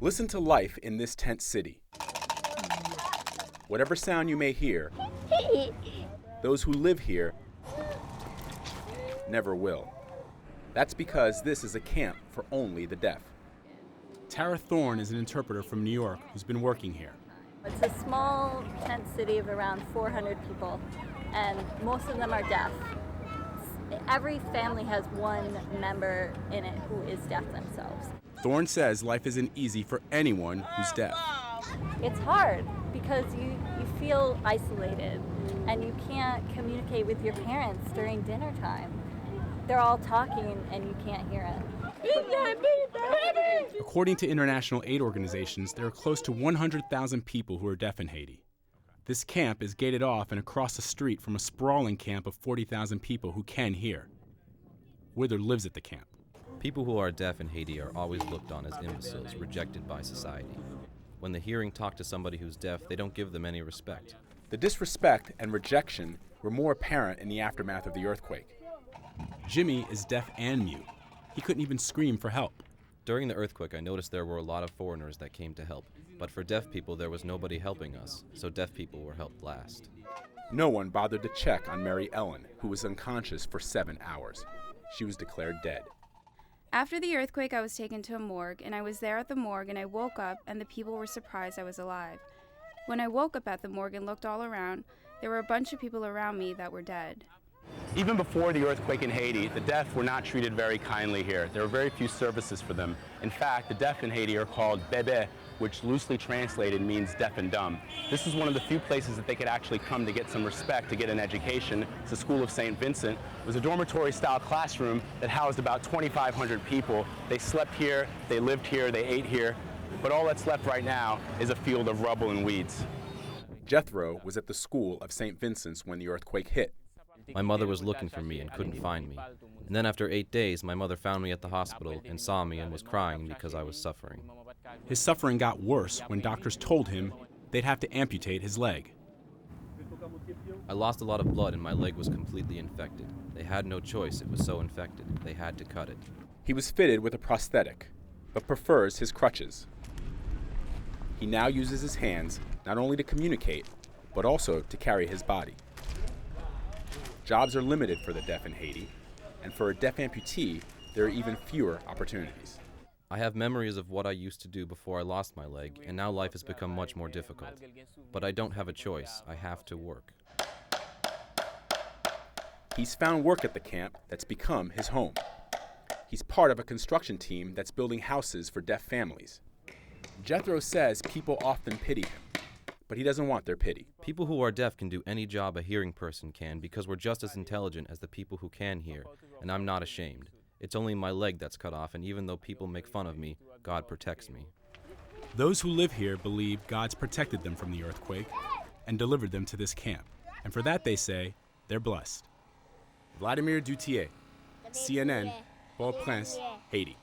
Listen to life in this tent city. Whatever sound you may hear, those who live here never will. That's because this is a camp for only the deaf. Tara Thorne is an interpreter from New York who's been working here. It's a small tent city of around 400 people, and most of them are deaf. Every family has one member in it who is deaf themselves. Thorne says life isn't easy for anyone who's deaf. It's hard because you feel isolated and you can't communicate with your parents during dinner time. They're all talking and you can't hear it. According to international aid organizations, there are close to 100,000 people who are deaf in Haiti. This camp is gated off and across the street from a sprawling camp of 40,000 people who can hear. Wither lives at the camp. People who are deaf in Haiti are always looked on as imbeciles, rejected by society. When the hearing talk to somebody who's deaf, they don't give them any respect. The disrespect and rejection were more apparent in the aftermath of the earthquake. Jimmy is deaf and mute. He couldn't even scream for help. During the earthquake, I noticed there were a lot of foreigners that came to help. But for deaf people, there was nobody helping us, so deaf people were helped last. No one bothered to check on Mary Ellen, who was unconscious for 7 hours. She was declared dead. After the earthquake, I was taken to a morgue, and I was there at the morgue, and I woke up, and the people were surprised I was alive. When I woke up at the morgue and looked all around, there were a bunch of people around me that were dead. Even before the earthquake in Haiti, the deaf were not treated very kindly here. There were very few services for them. In fact, the deaf in Haiti are called bébé, which loosely translated means deaf and dumb. This is one of the few places that they could actually come to get some respect, to get an education. It's the School of St. Vincent. It was a dormitory-style classroom that housed about 2,500 people. They slept here, they lived here, they ate here, but all that's left right now is a field of rubble and weeds. Jethro was at the School of St. Vincent's when the earthquake hit. My mother was looking for me and couldn't find me. And then after 8 days, my mother found me at the hospital and saw me and was crying because I was suffering. His suffering got worse when doctors told him they'd have to amputate his leg. I lost a lot of blood and my leg was completely infected. They had no choice, it was so infected. They had to cut it. He was fitted with a prosthetic, but prefers his crutches. He now uses his hands not only to communicate, but also to carry his body. Jobs are limited for the deaf in Haiti, and for a deaf amputee, there are even fewer opportunities. I have memories of what I used to do before I lost my leg, and now life has become much more difficult. But I don't have a choice. I have to work. He's found work at the camp that's become his home. He's part of a construction team that's building houses for deaf families. Jethro says people often pity him, but he doesn't want their pity. People who are deaf can do any job a hearing person can because we're just as intelligent as the people who can hear, and I'm not ashamed. It's only my leg that's cut off, and even though people make fun of me, God protects me. Those who live here believe God's protected them from the earthquake and delivered them to this camp, and for that they say they're blessed. Vladimir Dutier, CNN, Port-au-Prince, Haiti.